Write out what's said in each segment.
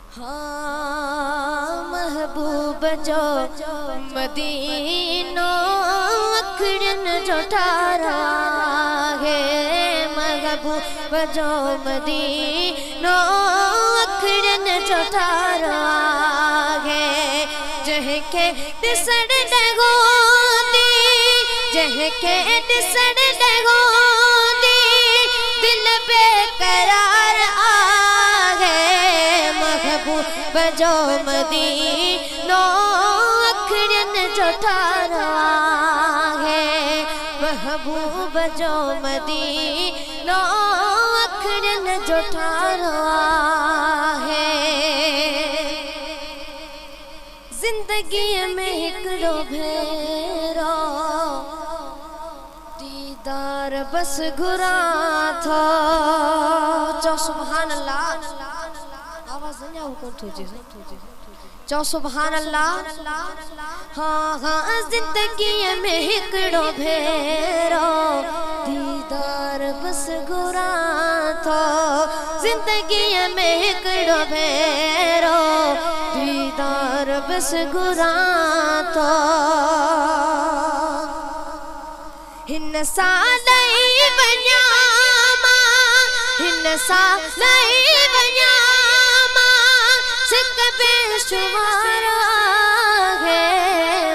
हाँ महबूब जो मदीनो अखड़न जो ठारा है, महबूब जो मदीनो अखड़न जो ठारा है। जहके दिसड़ डगोंदी, जहके दिसड़ डगोंदी, दिल बेकरार महबूब जो मदीनो अखड़न जो ठारा है, महबूब जो मदीनो अखड़न जो ठारा है। जिंदगी में हिकड़ो भेरो दीदार बस घुरा था। चो सुभान अल्लाह, आवाज नहीं आऊ कौन थोड़ी चो सुभान अल्लाह। हाँ हाँ जिंदगी में हिकड़ो भेरो दीदार बस घुरा थो, जिंदगी में हिकड़ो भेरो दीदार बस घुरा थो। हिन सालई बन्यामा, हिन सालई बन्यामा सिक बेशुमार है,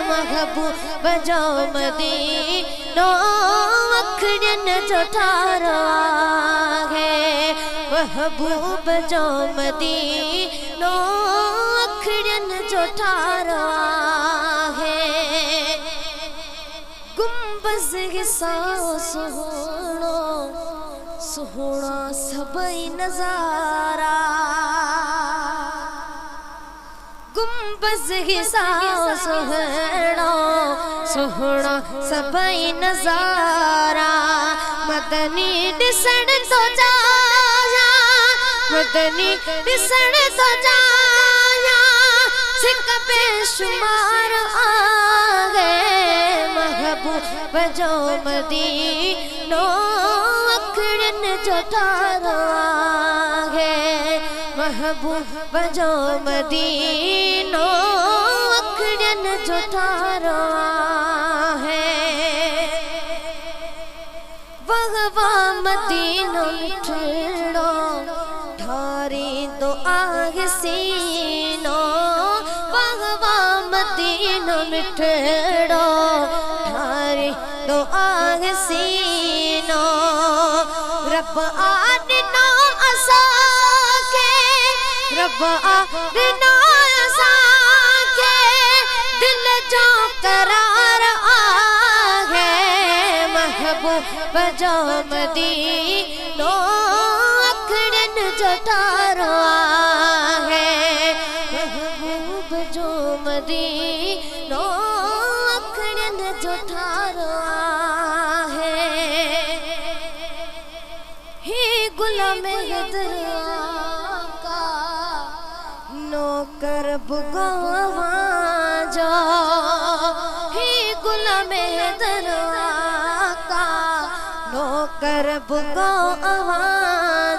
महबूब जो मदीनो अखड़न जो ठारा है, महबूब जो मदीनो अखड़न जो ठारा है। गुंबज हिसाओ सुहोणो सुहोणा सबई नजारा, गुंबज हिसाओ सुहोणो सुहोणा सबई नजारा। मदनी दिसण तो जाया, मदनी दिसण तो जाया सिक बेशुमार आ गए, महबूब जो मदीनो अखड़न जो ठारा है, महबूब जो मदीनो अखड़न जो ठारा है। वगवा मदीनो मिठड़ो ठारी दो आग सीनो, वगवा मदीनो मिठड़ो ठारी दो आग सीनो। रब आदनो असाके, रब आदनो असाके दिल जो करार आ गए, महबूब जो मदीनो अखड़न जो ठारा है, महबूब जो मदीनो अखड़न जो ठारा है। ही गुलाम हैदरा का नौकर बुगवा जो, ही गुलाम हैदरा का नौकर बुगवा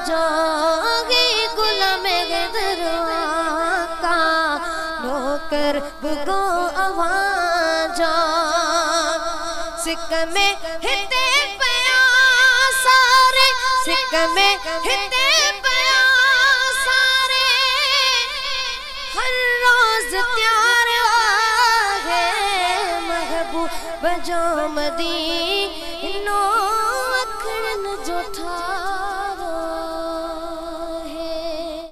जो, ही गुलाम हैदरा का नौकर बुगवा जो। सिक में हिते पया सारे, सिक में हिते पया सारे, हर रोज त्यार है, महबूब जो मदीनो अखड़न जो ठारा।